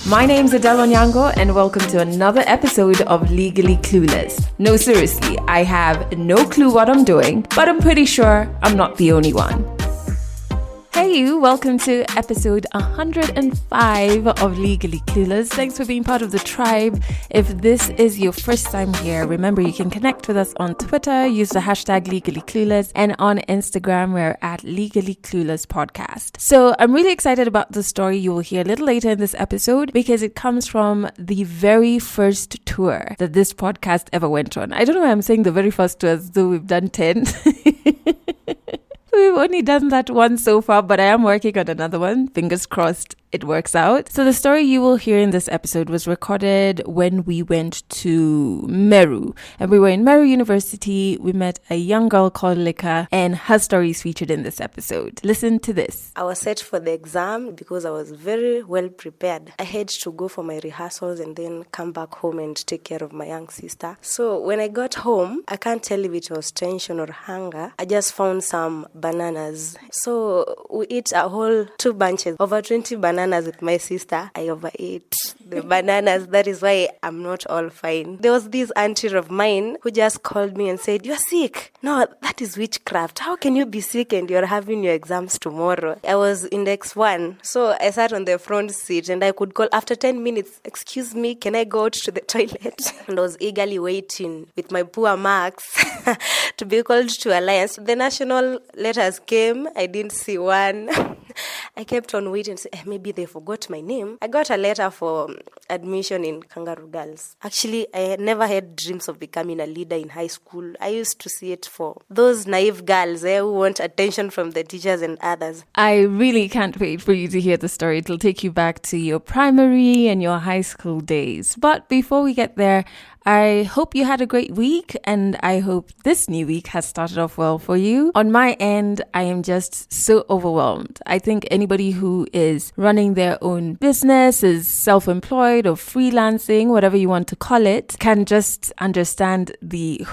My name's Adele Onyango and welcome to another episode of Legally Clueless. No, seriously, I have no clue what I'm doing, but I'm pretty sure I'm not the only one. Hey you, welcome to episode 105 of Legally Clueless. Thanks for being part of the tribe. If this is your first time here, remember you can connect with us on Twitter, use the hashtag Legally Clueless, and on Instagram we're at Legally Clueless Podcast. So I'm really excited about the story you will hear a little later in this episode because it comes from the very first tour that this podcast ever went on. I don't know why I'm saying the very first tour as though we've done 10. We've only done that one so far, but I am working on another one. Fingers crossed it works out. So the story you will hear in this episode was recorded when we went to Meru. And we were in Meru University. We met a young girl called Lika, and her story is featured in this episode. Listen to this. I was set for the exam because I was very well prepared. I had to go for my rehearsals and then come back home and take care of my young sister. So when I got home, I can't tell if it was tension or hunger. I just found some bananas. So we eat a whole 2 bunches, over 20 bananas with my sister. I overate the bananas. That is why I'm not all fine. There was this auntie of mine who just called me and said, "You're sick." No, that is witchcraft. How can you be sick and you're having your exams tomorrow? I was index 1. So I sat on the front seat and I could call after 10 minutes, "Excuse me, can I go out to the toilet?" And I was eagerly waiting with my poor marks to be called to Alliance. The national letters came. I didn't see one. I kept on waiting. Maybe they forgot my name. I got a letter for admission in Kangaroo Girls. Actually, I had never had dreams of becoming a leader in high school. I used to see it for those naive girls who want attention from the teachers and others. I really can't wait for you to hear the story. It'll take you back to your primary and your high school days. But before we get there, I hope you had a great week, and I hope this new week has started off well for you. On my end, I am just so overwhelmed. I think anybody who is running their own business, is self-employed or freelancing, whatever you want to call it, can just understand the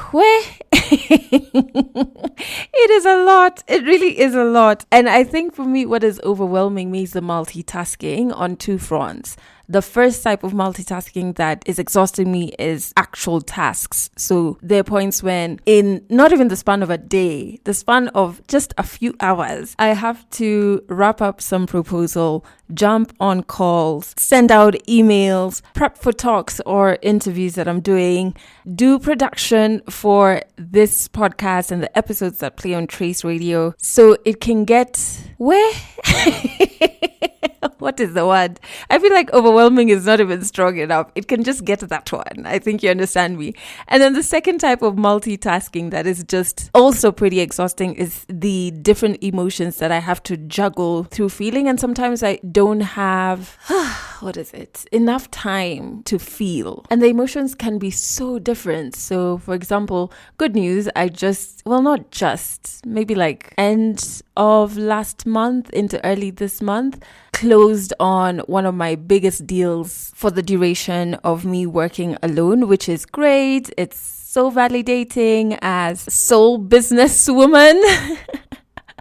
It is a lot. It really is a lot. And I think for me, what is overwhelming me is the multitasking on 2 fronts. The first type of multitasking that is exhausting me is actual tasks. So there are points when in not even the span of a day, the span of just a few hours, I have to wrap up some proposal, jump on calls, send out emails, prep for talks or interviews that I'm doing, do production for this podcast and the episodes that play on Trace Radio. So it can get what is the word? I feel like overwhelming is not even strong enough. It can just get that one. I think you understand me. And then the second type of multitasking that is just also pretty exhausting is the different emotions that I have to juggle through feeling. And sometimes I don't have, enough time to feel. And the emotions can be so different. So for example, good news, maybe like end of last month into early this month, closed on one of my biggest deals for the duration of me working alone, which is great. It's so validating as sole businesswoman.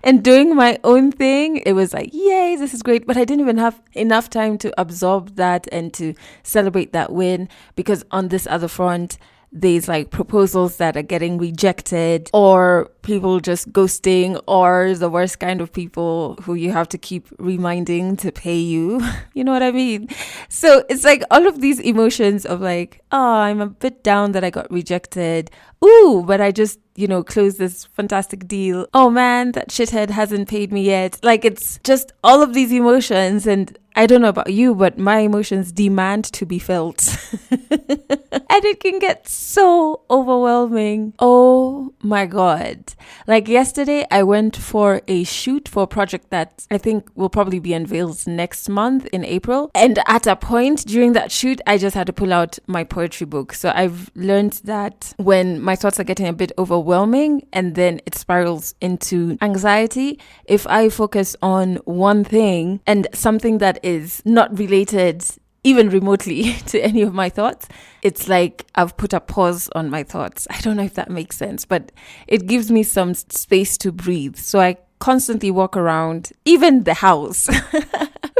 And doing my own thing, it was like, yay, this is great. But I didn't even have enough time to absorb that and to celebrate that win, because on this other front, there's like proposals that are getting rejected, or people just ghosting, or the worst kind of people who you have to keep reminding to pay you. You know what I mean? So it's like all of these emotions of like, oh, I'm a bit down that I got rejected. Ooh, but I just, closed this fantastic deal. Oh man, that shithead hasn't paid me yet. Like, it's just all of these emotions, and I don't know about you, but my emotions demand to be felt. And it can get so overwhelming. Oh my God. Like yesterday, I went for a shoot for a project that I think will probably be unveiled next month in April. And at a point during that shoot, I just had to pull out my poetry book. So I've learned that when my thoughts are getting a bit overwhelming and then it spirals into anxiety, if I focus on one thing and something that is not related even remotely to any of my thoughts, it's like I've put a pause on my thoughts. I don't know if that makes sense, but it gives me some space to breathe. So I constantly walk around, even the house,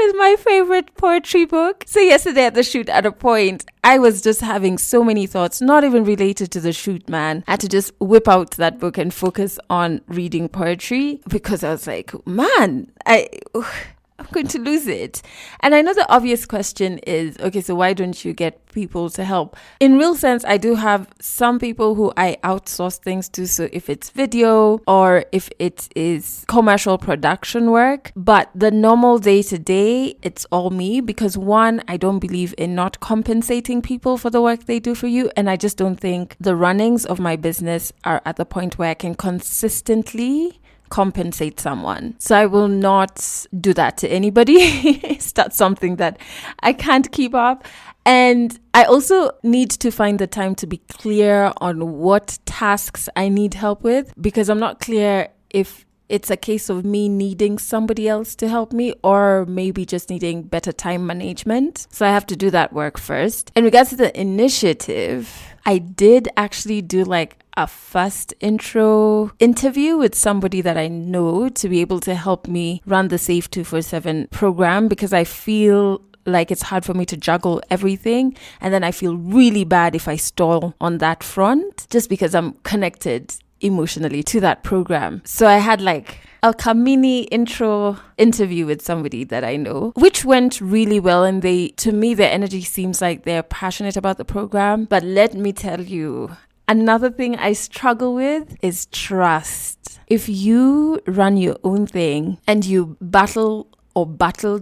with my favorite poetry book. So yesterday at the shoot, at a point, I was just having so many thoughts, not even related to the shoot, man. I had to just whip out that book and focus on reading poetry because I was like, man, I'm going to lose it. And I know the obvious question is, okay, so why don't you get people to help? In real sense, I do have some people who I outsource things to. So if it's video or if it is commercial production work, but the normal day to day, it's all me because one, I don't believe in not compensating people for the work they do for you. And I just don't think the runnings of my business are at the point where I can consistently compensate someone. So I will not do that to anybody. It's not something that I can't keep up. And I also need to find the time to be clear on what tasks I need help with, because I'm not clear if it's a case of me needing somebody else to help me or maybe just needing better time management. So I have to do that work first. In regards to the initiative, I did actually do like a first intro interview with somebody that I know to be able to help me run the Safe 247 program, because I feel like it's hard for me to juggle everything. And then I feel really bad if I stall on that front just because I'm connected emotionally to that program. So I had like a mini intro interview with somebody that I know, which went really well. And to me, their energy seems like they're passionate about the program. But let me tell you, another thing I struggle with is trust. If you run your own thing and you battled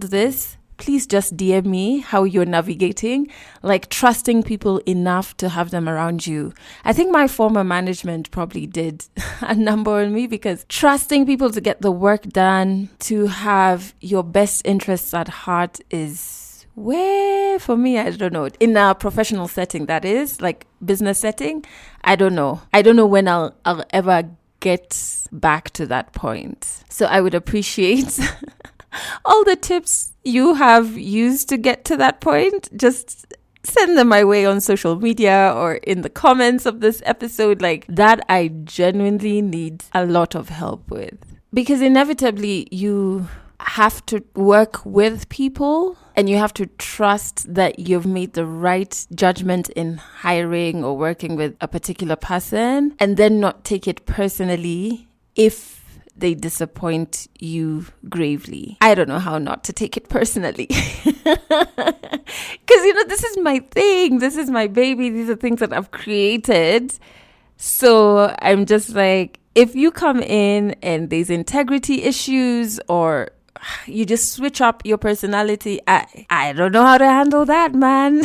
this, please just DM me how you're navigating, like trusting people enough to have them around you. I think my former management probably did a number on me, because trusting people to get the work done, to have your best interests at heart is where, for me, I don't know. In a professional setting, that is, like business setting, I don't know. I don't know when I'll ever get back to that point. So I would appreciate all the tips you have used to get to that point. Just send them my way on social media or in the comments of this episode. Like that, I genuinely need a lot of help with, because inevitably you have to work with people and you have to trust that you've made the right judgment in hiring or working with a particular person, and then not take it personally if they disappoint you gravely. I don't know how not to take it personally. Because, this is my thing. This is my baby. These are things that I've created. So I'm just like, if you come in and there's integrity issues or you just switch up your personality, I don't know how to handle that, man.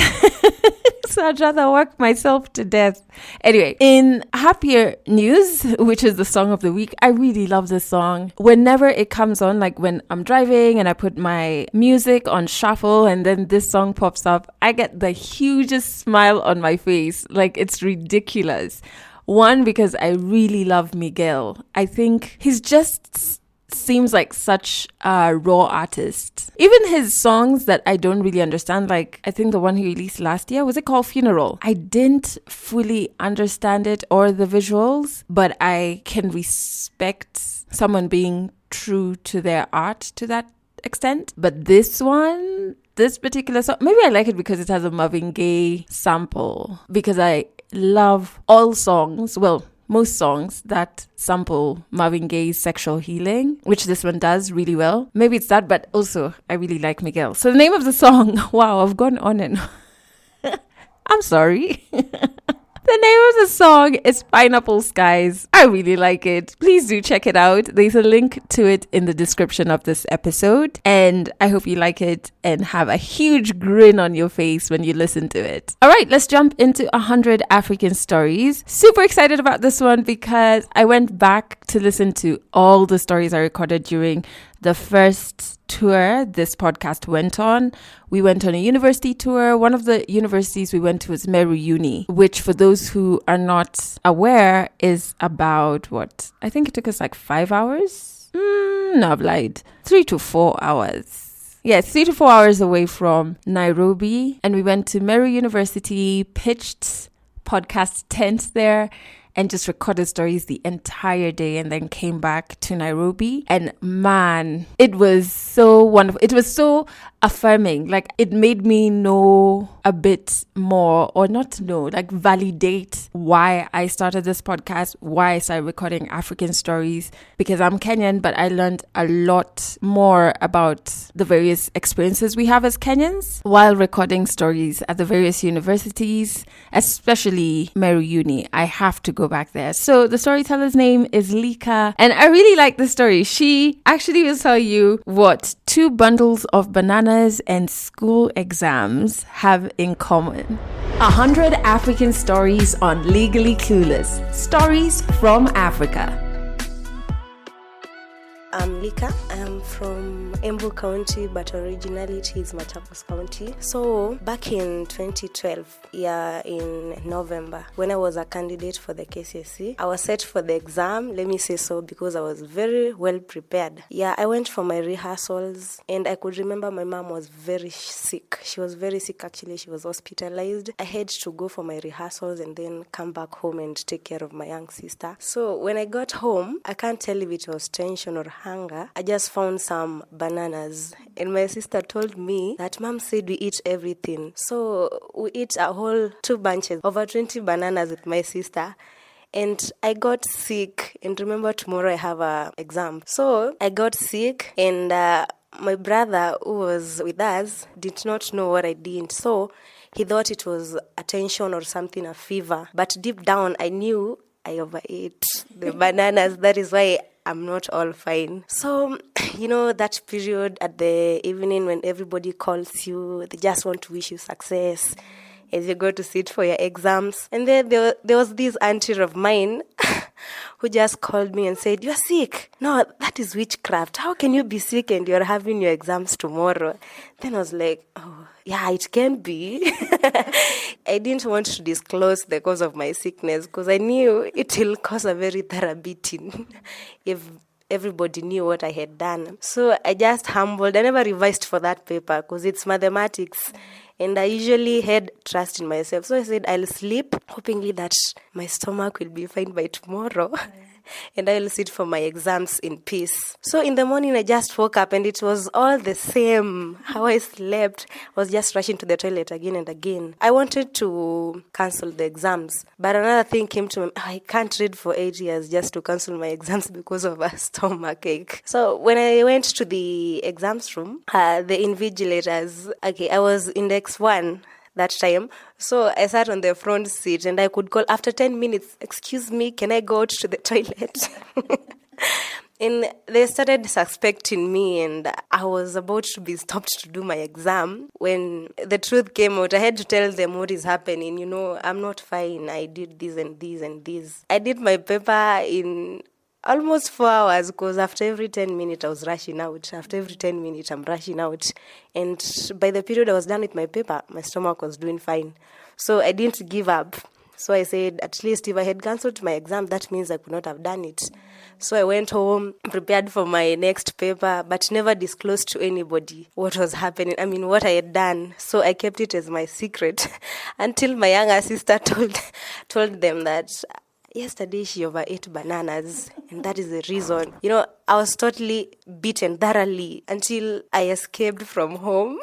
So I'd rather work myself to death. Anyway, in happier news, which is the song of the week, I really love this song. Whenever it comes on, like when I'm driving and I put my music on shuffle and then this song pops up, I get the hugest smile on my face. Like, it's ridiculous. One, because I really love Miguel. I think he's just seems like such a raw artist. Even his songs that I don't really understand, like I think the one he released last year, was it called Funeral? I didn't fully understand it or the visuals, but I can respect someone being true to their art to that extent. But this particular song, maybe I like it because it has a Marvin Gaye sample, because I love all songs, most songs that sample Marvin Gaye's Sexual Healing, which this one does really well. Maybe it's that, but also I really like Miguel. So the name of the song, wow, I've gone on and I'm sorry. The name of the song is Pineapple Skies. I really like it. Please do check it out. There's a link to it in the description of this episode. And I hope you like it and have a huge grin on your face when you listen to it. All right, let's jump into 100 African stories. Super excited about this one because I went back to listen to all the stories I recorded during the first tour this podcast went on. We went on a university tour. One of the universities we went to was Meru Uni, which, for those who are not aware, is about I think it took us like 5 hours? No, I've lied. 3 to 4 hours. Yeah, 3 to 4 hours away from Nairobi. And we went to Meru University, pitched podcast tent there, and just recorded stories the entire day and then came back to Nairobi. And man, it was so wonderful. It was so affirming. Like, it made me know a bit more, or not know, like validate why I started this podcast, why I started recording African stories, because I'm Kenyan, but I learned a lot more about the various experiences we have as Kenyans while recording stories at the various universities, especially Meru Uni. I have to go back there. So the storyteller's name is Lika, and I really like the story. She actually will tell you what 2 bundles of bananas and school exams have in common. 100 African stories on Legally Clueless. Stories from Africa. I'm Lika. I'm from Embu County, but originally it is Machakos County. So back in 2012, in November, when I was a candidate for the KCSE, I was set for the exam, let me say so, because I was very well prepared. I went for my rehearsals, and I could remember my mom was very sick. She was very sick, actually. She was hospitalized. I had to go for my rehearsals and then come back home and take care of my young sister. So when I got home, I can't tell if it was tension or hunger. I just found some bananas, and my sister told me that mom said we eat everything. So we eat a whole 2 bunches, over 20 bananas with my sister. And I got sick, and remember tomorrow I have an exam. So I got sick, and my brother who was with us did not know what I did. So he thought it was a tension or something, a fever. But deep down I knew I overate the bananas. That is why I'm not all fine. So, that period at the evening when everybody calls you, they just want to wish you success as you go to sit for your exams. And then there was this auntie of mine who just called me and said, "You're sick." No, that is witchcraft. How can you be sick and you're having your exams tomorrow? Then I was like, oh, yeah, it can be. I didn't want to disclose the cause of my sickness because I knew it will cause a very thorough beating if everybody knew what I had done. So I just humbled. I never revised for that paper because it's mathematics. And I usually had trust in myself. So I said, I'll sleep, hopingly that my stomach will be fine by tomorrow. And I will sit for my exams in peace. So in the morning, I just woke up and it was all the same. How I slept, I was just rushing to the toilet again and again. I wanted to cancel the exams. But another thing came to me. I can't read for 8 years just to cancel my exams because of a stomach ache. So when I went to the exams room, the invigilators, I was index 1 that time. So I sat on the front seat and I could call after 10 minutes, "Excuse me, can I go out to the toilet?" And they started suspecting me, and I was about to be stopped to do my exam. When the truth came out, I had to tell them what is happening. I'm not fine. I did this and this and this. I did my paper in almost 4 hours because after every 10 minutes I was rushing out. After every 10 minutes I'm rushing out. And by the period I was done with my paper, my stomach was doing fine. So I didn't give up. So I said, at least if I had cancelled my exam, that means I could not have done it. So I went home, prepared for my next paper, but never disclosed to anybody what was happening. What I had done. So I kept it as my secret until my younger sister told them that yesterday she overate bananas, and that is the reason. I was totally beaten thoroughly until I escaped from home.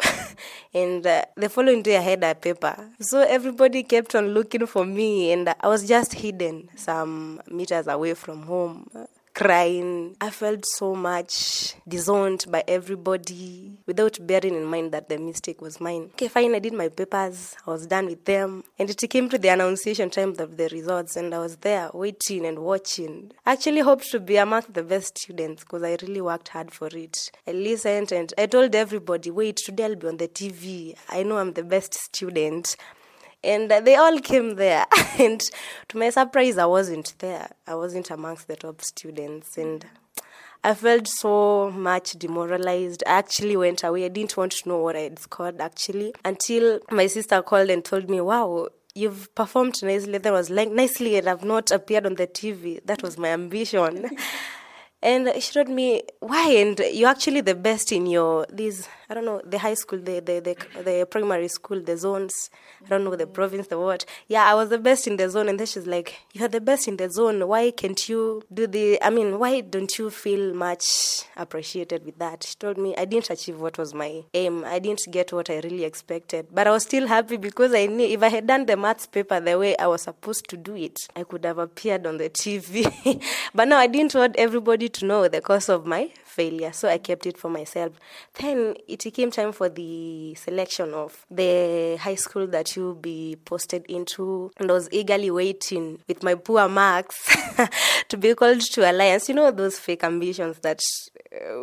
And the following day I had a paper. So everybody kept on looking for me, and I was just hidden some meters away from home, crying. I felt so much disowned by everybody without bearing in mind that the mistake was mine. Okay, fine, I did my papers. I was done with them. And it came to the annunciation time of the results, and I was there waiting and watching. I actually hoped to be among the best students because I really worked hard for it. I listened and I told everybody, wait, today I'll be on the TV. I know I'm the best student. And they all came there. And to my surprise, I wasn't there. I wasn't amongst the top students. And I felt so much demoralized. I actually went away. I didn't want to know what I had scored, actually, until my sister called and told me, "Wow, you've performed nicely." That was like nicely, and I've not appeared on the TV. That was my ambition. And she told me, "Why? And you're actually the best in your this." I don't know, the high school, the primary school, the zones. I don't know, the province, the what. Yeah, I was the best in the zone. And then she's like, you're the best in the zone. Why can't you why don't you feel much appreciated with that? She told me I didn't achieve what was my aim. I didn't get what I really expected. But I was still happy because I knew if I had done the maths paper the way I was supposed to do it, I could have appeared on the TV. But no, I didn't want everybody to know the cause of my failure, so I kept it for myself. Then it came time for the selection of the high school that you'll be posted into, and I was eagerly waiting with my poor marks to be called to Alliance. You know, those fake ambitions that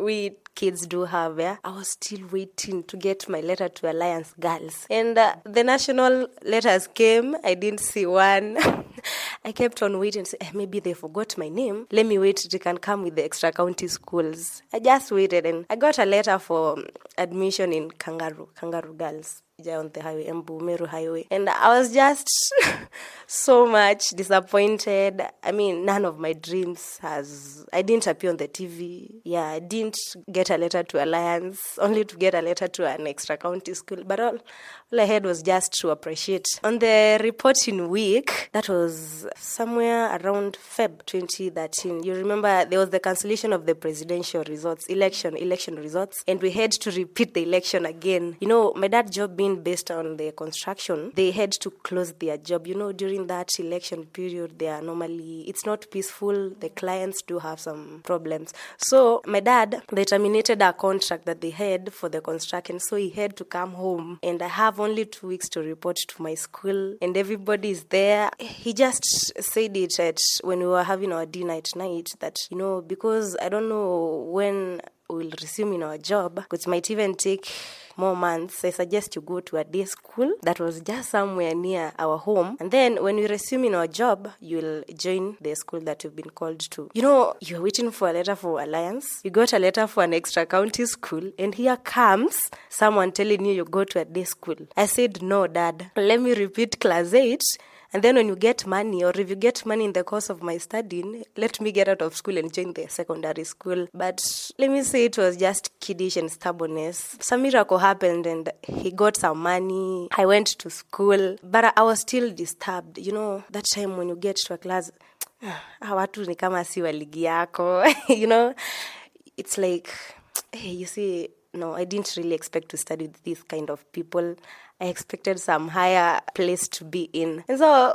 we kids do have. Yeah, I was still waiting to get my letter to Alliance Girls, and the national letters came. I didn't see one. I kept on waiting. Maybe they forgot my name. Let me wait. They can come with the extra county schools. I just waited, and I got a letter for admission in Kangaroo Girls on the highway, Meru Highway. And I was just so much disappointed. I mean, none of my dreams I didn't appear on the TV. Yeah, I didn't get a letter to Alliance, only to get a letter to an extra county school. But all I had was just to appreciate. On the reporting week, that was somewhere around Feb 2013. You remember there was the cancellation of the presidential results, election results, and we had to repeat the election again. You know, my dad's job being based on the construction, they had to close their job. You know, during that election period, it's not peaceful. The clients do have some problems. So my dad, they terminated a contract that they had for the construction. So he had to come home, and I have only 2 weeks to report to my school, and everybody is there. He just said it when we were having our dinner at night that, you know, because I don't know when we'll resume in our job, because it might even take more months, I suggest you go to a day school that was just somewhere near our home. And then when we resume in our job, you'll join the school that you've been called to. You know, you're waiting for a letter for Alliance. You got a letter for an extra county school. And here comes someone telling you go to a day school. I said, no, Dad. Let me repeat class 8. And then when you get money, or if you get money in the course of my studying, let me get out of school and join the secondary school. But let me say it was just kiddish and stubbornness. Some miracle happened and he got some money. I went to school, but I was still disturbed. You know, that time when you get to a class, watu ni kama si wa ligi yako. You know, it's like, hey, you see, no, I didn't really expect to study with these kind of people. I expected some higher place to be in. And so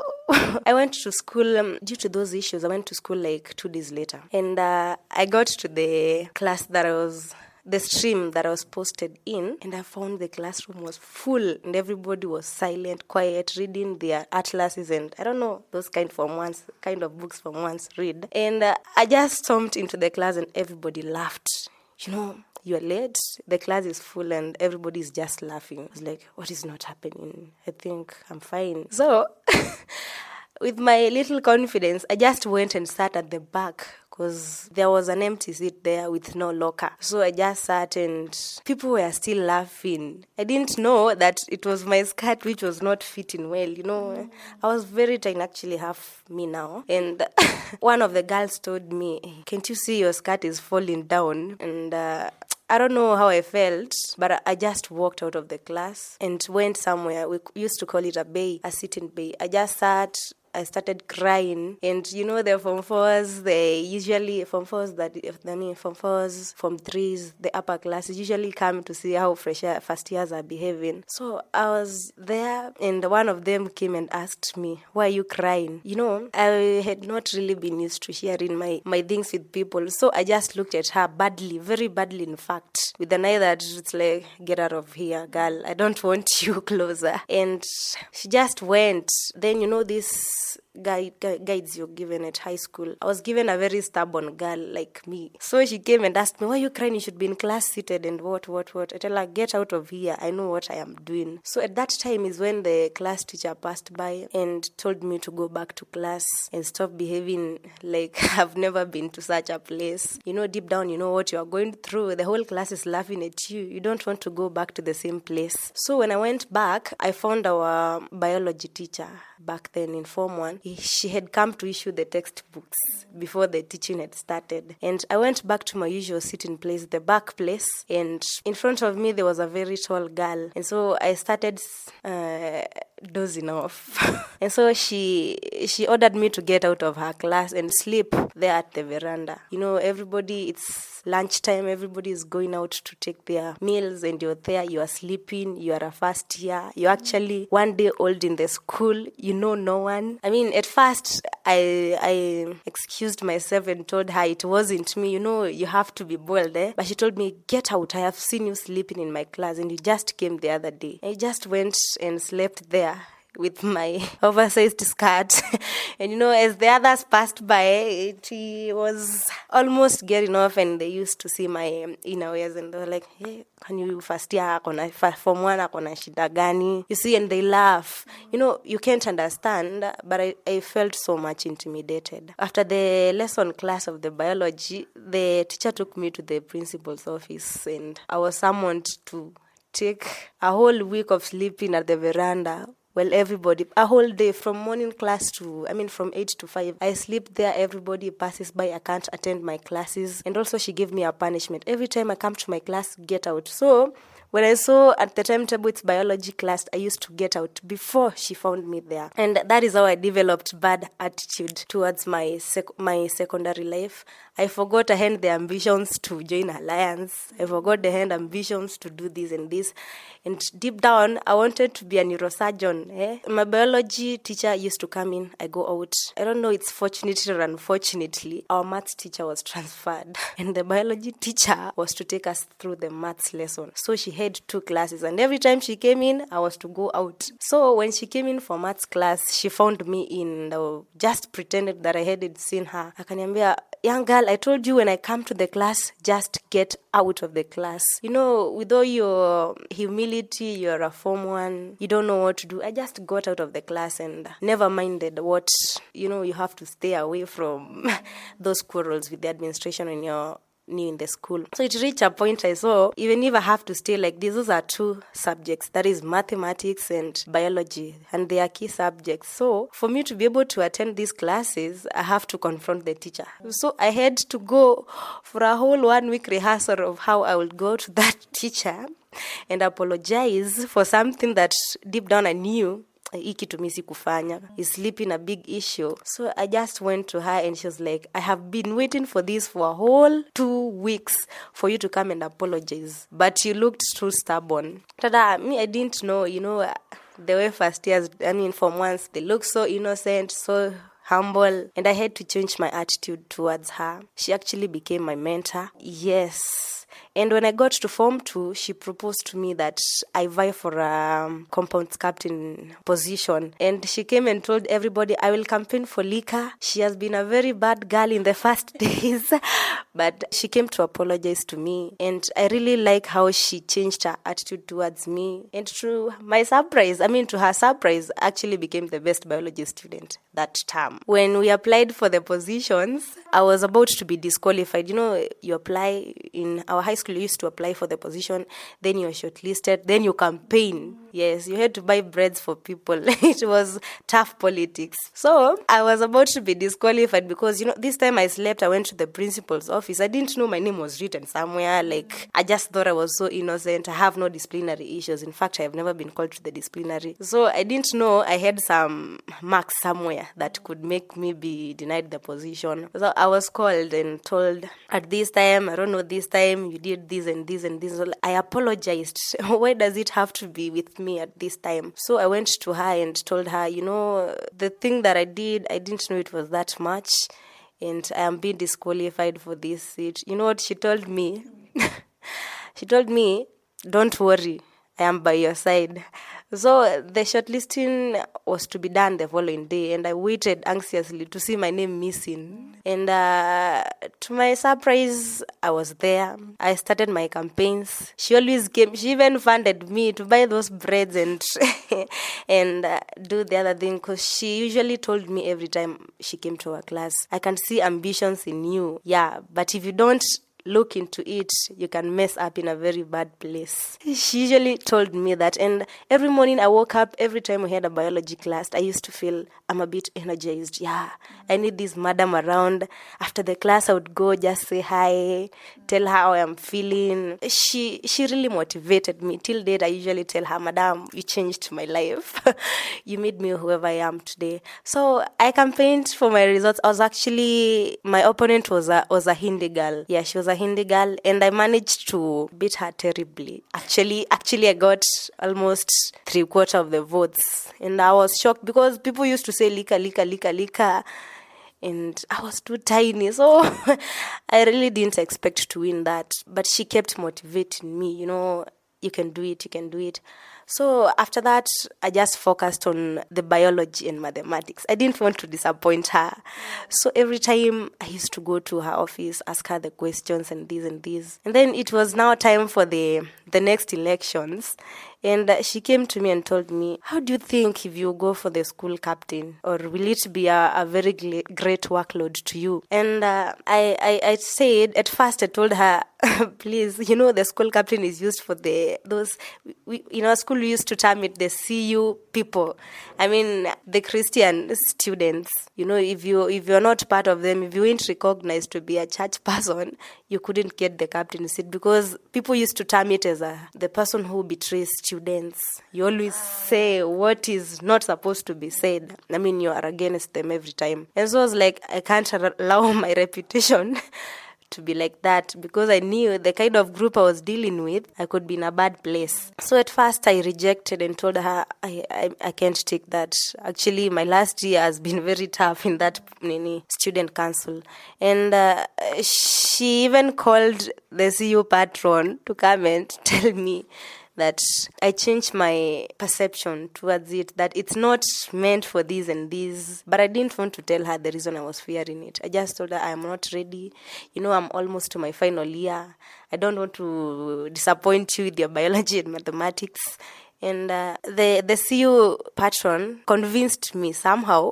I went to school, due to those issues, I went to school like 2 days later. And I got to the class the stream that I was posted in, and I found the classroom was full and everybody was silent, quiet, reading their atlases and I don't know, those kind of books from once read. And I just stomped into the class and everybody laughed. You know, you're late, the class is full and everybody's just laughing. I was like, what is not happening? I think I'm fine. So, with my little confidence, I just went and sat at the back because there was an empty seat there with no locker. So I just sat and people were still laughing. I didn't know that it was my skirt which was not fitting well, you know. I was very tiny, actually half me now. And one of the girls told me, can't you see your skirt is falling down? And I don't know how I felt, but I just walked out of the class and went somewhere. We used to call it a sitting bay. I just sat. I started crying, and you know the Form 4s, Form 4s, Form 3s, the upper classes usually come to see how first years are behaving. So I was there, and one of them came and asked me, why are you crying? You know, I had not really been used to sharing my things with people, so I just looked at her badly, very badly in fact, with an eye that it's like, get out of here, girl, I don't want you closer. And she just went. Then, you know, this guides you're given at high school. I was given a very stubborn girl like me. So she came and asked me, why are you crying? You should be in class seated and what. I tell her, get out of here. I know what I am doing. So at that time is when the class teacher passed by and told me to go back to class and stop behaving like I've never been to such a place. You know, deep down, you know what you are going through. The whole class is laughing at you. You don't want to go back to the same place. So when I went back, I found our biology teacher back then in Form 1. she had come to issue the textbooks before the teaching had started. And I went back to my usual sitting place, the back place, and in front of me there was a very tall girl. And so I started dozing off. And so she ordered me to get out of her class and sleep there at the veranda. Everybody, it's lunchtime, everybody is going out to take their meals, and you're there, you are sleeping, you are a first year, you're actually 1 day old in the school, you know no one. I mean, at first, I excused myself and told her it wasn't me, you have to be bold, eh? But she told me, get out, I have seen you sleeping in my class, and you just came the other day. I just went and slept there with my oversized skirt. And as the others passed by, it was almost getting off, and they used to see my innerwears, and they were like, hey, can you first year form 1 akona shida gani? You see, and they laugh. You can't understand, but I felt so much intimidated. After the lesson class of the biology, the teacher took me to the principal's office, and I was summoned to take a whole week of sleeping at the veranda. Well, everybody, a whole day from morning class from 8 to 5, I sleep there, everybody passes by, I can't attend my classes. And also she gave me a punishment. Every time I come to my class, get out. So when I saw at the timetable it's biology class, I used to get out before she found me there. And that is how I developed bad attitude towards my secondary life. I forgot I had the ambitions to join Alliance. I forgot the hand ambitions to do this and this. And deep down, I wanted to be a neurosurgeon. My biology teacher used to come in, I go out. I don't know, it's fortunately or unfortunately, our maths teacher was transferred. And the biology teacher was to take us through the maths lesson. So she had 2 classes. And every time she came in, I was to go out. So when she came in for maths class, she found me in, just pretended that I hadn't seen her. Akaniambia, young girl, I told you when I come to the class, just get out of the class. With all your humility, you're a Form 1, you don't know what to do. I just got out of the class and never minded what, you have to stay away from those quarrels with the administration when you're new in the school. So it reached a point I saw, even if I have to stay like this, those are 2 subjects, that is mathematics and biology, and they are key subjects. So for me to be able to attend these classes, I have to confront the teacher. So I had to go for a whole 1 week rehearsal of how I would go to that teacher and apologize for something that deep down I knew is sleeping a big issue. So I just went to her and she was like, I have been waiting for this for a whole 2 weeks for you to come and apologize, but you looked too stubborn. I didn't know, the way first years, Form 1s, they look so innocent, so humble, and I had to change my attitude towards her. She actually became my mentor. Yes. And when I got to Form 2, she proposed to me that I vie for a compounds captain position. And she came and told everybody, I will campaign for Lika. She has been a very bad girl in the first days, but she came to apologize to me. And I really like how she changed her attitude towards me. And to my surprise, to her surprise, I actually became the best biology student that term. When we applied for the positions, I was about to be disqualified. You apply in our high school, you used to apply for the position, then you're shortlisted, then you campaign. Yes, you had to buy breads for people. It was tough politics. So I was about to be disqualified because, this time I slept, I went to the principal's office. I didn't know my name was written somewhere. I just thought I was so innocent. I have no disciplinary issues. In fact, I have never been called to the disciplinary. So I didn't know I had some marks somewhere that could make me be denied the position. So I was called and told, at this time, I don't know, this time you did this and this and this. I apologized. Why does it have to be with me at this time? So I went to her and told her, the thing that I did, I didn't know it was that much, and I am being disqualified for this seat. You know what she told me? She told me, don't worry, I am by your side. So the shortlisting was to be done the following day, and I waited anxiously to see my name missing. And to my surprise, I was there. I started my campaigns. She always came. She even funded me to buy those breads and and do the other thing, because she usually told me every time she came to our class, I can see ambitions in you. Yeah, but if you don't look into it, you can mess up in a very bad place. She usually told me that, and every morning I woke up, every time we had a biology class, I used to feel I'm a bit energized. Yeah, I need this madam around. After the class, I would go just say hi, tell her how I'm feeling. She really motivated me. Till date, I usually tell her, Madam, you changed my life. You made me whoever I am today. So I campaigned for my results. My opponent was a Hindi girl. Yeah, she was a Hindi girl, and I managed to beat her terribly. Actually, I got almost 3/4 of the votes, and I was shocked because people used to say lika, lika, lika, lika. And I was too tiny, so I really didn't expect to win that. But she kept motivating me, you can do it, you can do it. So after that, I just focused on the biology and mathematics. I didn't want to disappoint her. So every time I used to go to her office, ask her the questions and this and this. And then it was now time for the next elections. And she came to me and told me, how do you think if you go for the school captain? Or will it be a very great workload to you? And I said, at first I told her, please, the school captain is used for those, in our school we used to term it the CU people. I mean, the Christian students, if you're not part of them, if you weren't recognized to be a church person, you couldn't get the captain seat because people used to term it as the person who betrays students. You always say what is not supposed to be said. I mean, you are against them every time. And so I was like, I can't allow my reputation to be like that because I knew the kind of group I was dealing with, I could be in a bad place. So at first I rejected and told her I can't take that. Actually, my last year has been very tough in that student council. And she even called the CU patron to come and tell me that I changed my perception towards it, that it's not meant for this and this. But I didn't want to tell her the reason I was fearing it. I just told her I'm not ready. I'm almost to my final year. I don't want to disappoint you with your biology and mathematics. And the CU patron convinced me somehow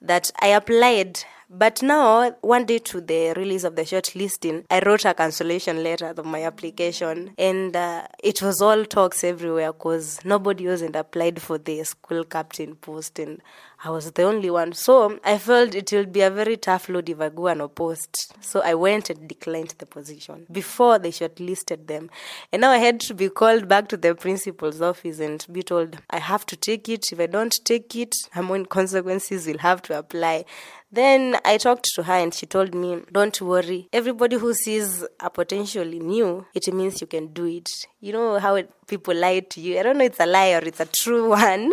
that I applied. But now, one day to the release of the shortlisting, I wrote a cancellation letter of my application. And it was all talks everywhere because nobody wasn't applied for the school captain post. And I was the only one. So I felt it will be a very tough load if I go unopposed. So I went and declined the position before they shortlisted them. And now I had to be called back to the principal's office and be told, I have to take it. If I don't take it, Harmonic consequences will have to apply. Then I talked to her and she told me, don't worry. Everybody who sees a potential in you, it means you can do it. You know how people lie to you. I don't know if it's a lie or it's a true one.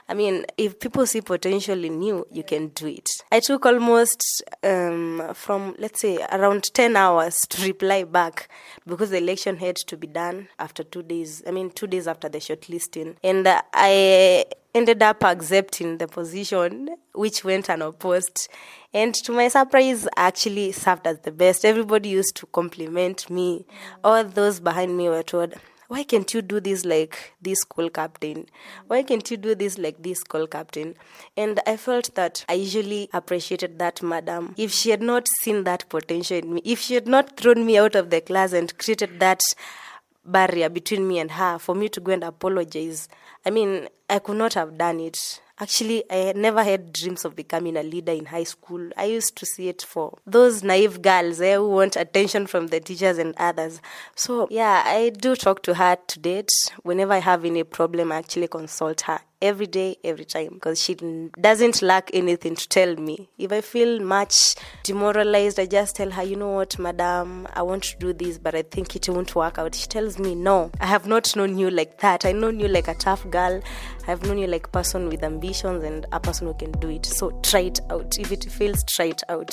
I mean, if people see potential in you, you can do it. I took almost from, let's say, around 10 hours to reply back because the election had to be done after 2 days. 2 days after the shortlisting. And I ended up accepting the position, which went unopposed. And to my surprise, I actually served as the best. Everybody used to compliment me. All those behind me were told, why can't you do this like this school captain? Why can't you do this like this school captain? And I felt that I usually appreciated that madam. If she had not seen that potential in me, if she had not thrown me out of the class and created that barrier between me and her for me to go and apologize, I could not have done it. Actually, I had never had dreams of becoming a leader in high school. I used to see it for those naive girls who want attention from the teachers and others. So, yeah, I do talk to her to date. Whenever I have any problem, I actually consult her every day, every time, because she doesn't lack anything to tell me. If I feel much demoralized, I just tell her, you know what, madam, I want to do this, but I think it won't work out. She tells me, no, I have not known you like that. I've known you like a tough girl. I've known you like a person with ambitions and a person who can do it. So try it out. If it fails, try it out.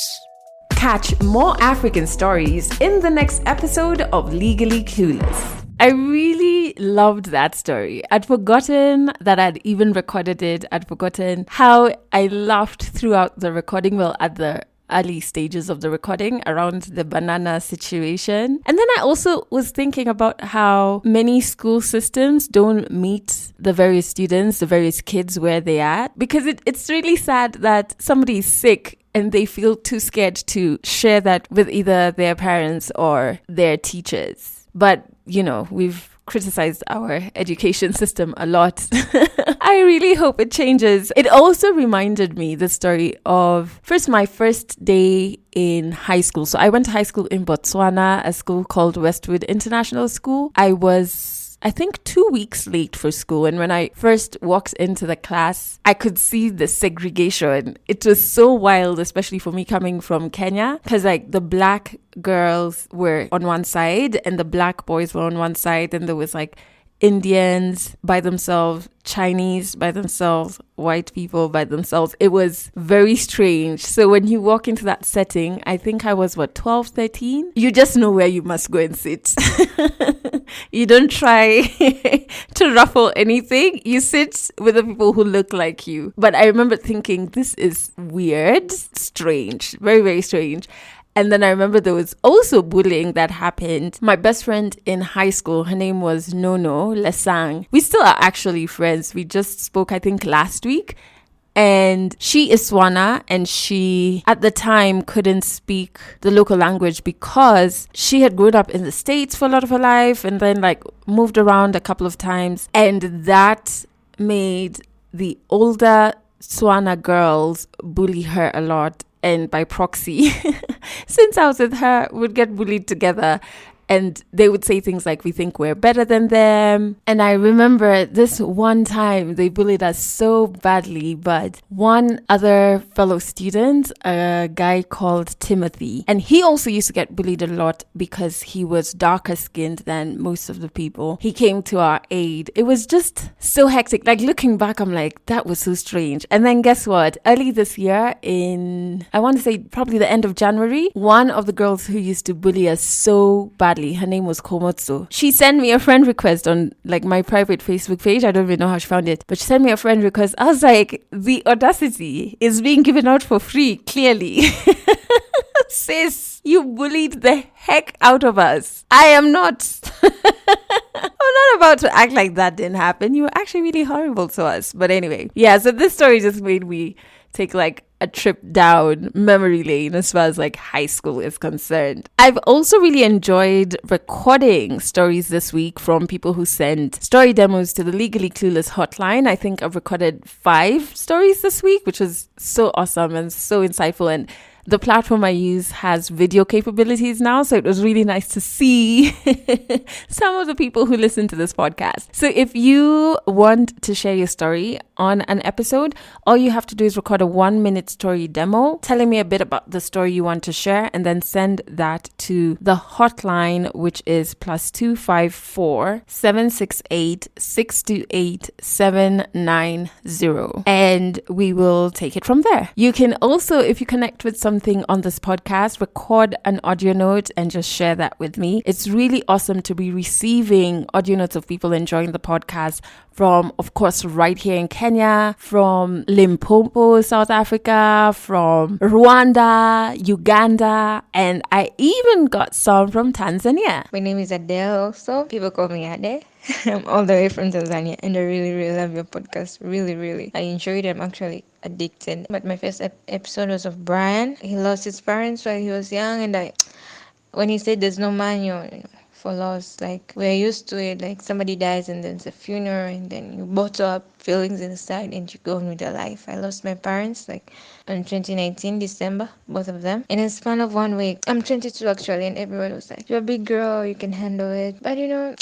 Catch more African stories in the next episode of Legally Clueless. I really loved that story. I'd forgotten that I'd even recorded it. I'd forgotten how I laughed throughout the recording, well, at the early stages of the recording around the banana situation. And then I also was thinking about how many school systems don't meet the various students, the various kids where they are, because it's really sad that somebody is sick and they feel too scared to share that with either their parents or their teachers. But, we've criticized our education system a lot. I really hope it changes. It also reminded me the story of my first day in high school. So I went to high school in Botswana, a school called Westwood International School. I was, I think, 2 weeks late for school. And when I first walked into the class, I could see the segregation. It was so wild, especially for me coming from Kenya, because the black girls were on one side and the black boys were on one side, and there was Indians by themselves, Chinese by themselves, white people by themselves. It was very strange. So when you walk into that setting, I think I was 12, 13, you just know where you must go and sit. You don't try to ruffle anything. You sit with the people who look like you. But I remember thinking, this is weird, strange, very, very strange. And then I remember there was also bullying that happened. My best friend in high school, her name was Nono Lesang. We still are actually friends. We just spoke, I think, last week. And she is Swana, and she, at the time, couldn't speak the local language because she had grown up in the States for a lot of her life and then moved around a couple of times. And that made the older Swana girls bully her a lot. And by proxy, since I was with her, would get bullied together. And they would say things like, we think we're better than them. And I remember this one time they bullied us so badly, but one other fellow student, a guy called Timothy, and he also used to get bullied a lot because he was darker skinned than most of the people. He came to our aid. It was just so hectic. Looking back, I'm like, that was so strange. And then guess what? Early this year I want to say probably the end of January, one of the girls who used to bully us so badly, her name was Komotsu. She sent me a friend request on my private Facebook page. I don't even know how she found it, but she sent me a friend request. I was like, the audacity is being given out for free, clearly. Sis, you bullied the heck out of us. I am not. I'm not about to act like that didn't happen. You were actually really horrible to us. But anyway, yeah, so this story just made me take a trip down memory lane as far as high school is concerned. I've also really enjoyed recording stories this week from people who send story demos to the Legally Clueless hotline. I think I've recorded 5 stories this week, which was so awesome and so insightful. And the platform I use has video capabilities now, so it was really nice to see some of the people who listen to this podcast. So if you want to share your story on an episode, all you have to do is record a 1-minute story demo telling me a bit about the story you want to share, and then send that to the hotline, which is +254 768 628 790, and we will take it from there. You can also, if you connect with something on this podcast, record an audio note and just share that with me. It's really awesome to be receiving audio notes of people enjoying the podcast from, of course, right here in Kenya, from Limpopo, South Africa, from Rwanda, Uganda, and I even got some from Tanzania. My name is Adele also. People call me Ade. I'm all the way from Tanzania, and I really, really love your podcast. Really, really. I enjoyed it. I'm actually addicted. But my first episode was of Brian. He lost his parents while he was young, and when he said there's no manual, for loss, we're used to it, somebody dies and there's a funeral and then you bottle up feelings inside and you go on with your life. I lost my parents on 2019 December, both of them, in a span of 1 week. I'm 22 actually, and everyone was like, you're a big girl, you can handle it. But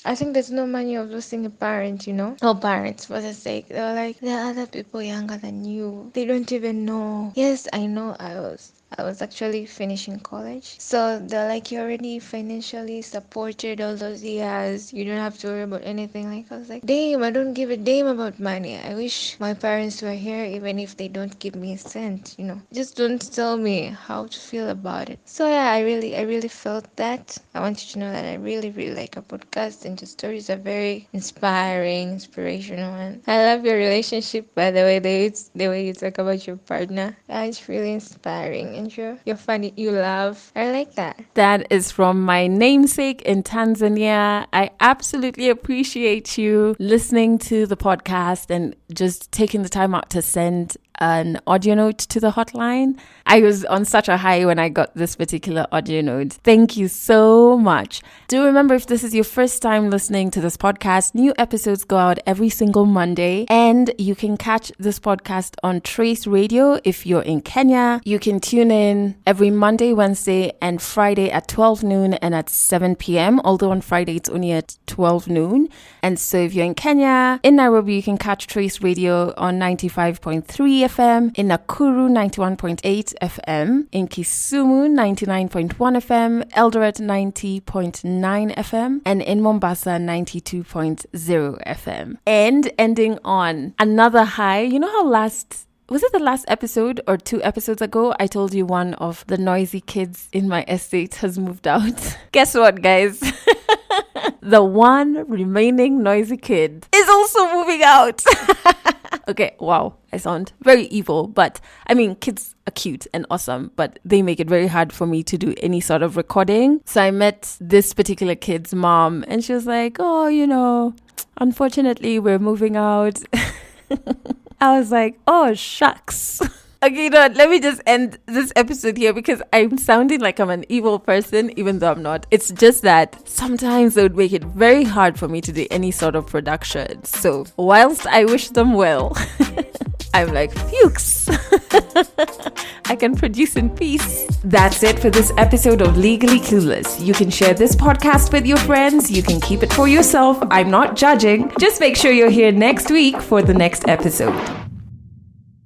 I think there's no manual of losing a parent, all parents, for the sake, they were like, there are other people younger than you, they don't even know. Yes, I know. I was actually finishing college. So they're like, you're already financially supported all those years. You don't have to worry about anything. I was like, damn, I don't give a damn about money. I wish my parents were here, even if they don't give me a cent, Just don't tell me how to feel about it. So yeah, I really felt that. I want you to know that I really, really like our podcast, and your stories are very inspiring, inspirational. And I love your relationship, by the way, the way you talk about your partner. It's really inspiring. And you're funny, you laugh. I like that. That is from my namesake in Tanzania. I absolutely appreciate you listening to the podcast and just taking the time out to send an audio note to the hotline. I was on such a high when I got this particular audio note. Thank you so much. Do remember, if this is your first time listening to this podcast, new episodes go out every single Monday, and you can catch this podcast on Trace Radio if you're in Kenya. You can tune in every Monday, Wednesday, and Friday at 12 noon and at 7 p.m. Although on Friday it's only at 12 noon. And so if you're in Kenya, in Nairobi, you can catch Trace Radio on 95.3 FM, in Nakuru 91.8 FM, in Kisumu 99.1 FM, Eldoret 90.9 FM, and in Mombasa 92.0 FM. And ending on another high, you know how was it the last episode or 2 episodes ago, I told you one of the noisy kids in my estate has moved out? Guess what, guys? The one remaining noisy kid is also moving out. Okay, wow, I sound very evil, but I mean, kids are cute and awesome, but they make it very hard for me to do any sort of recording. So I met this particular kid's mom, and she was like, oh, unfortunately, we're moving out. I was like, oh, shucks. Okay, you know what? Let me just end this episode here because I'm sounding like I'm an evil person, even though I'm not. It's just that sometimes they would make it very hard for me to do any sort of production. So whilst I wish them well, I'm like, pukes. I can produce in peace. That's it for this episode of Legally Clueless. You can share this podcast with your friends. You can keep it for yourself. I'm not judging. Just make sure you're here next week for the next episode.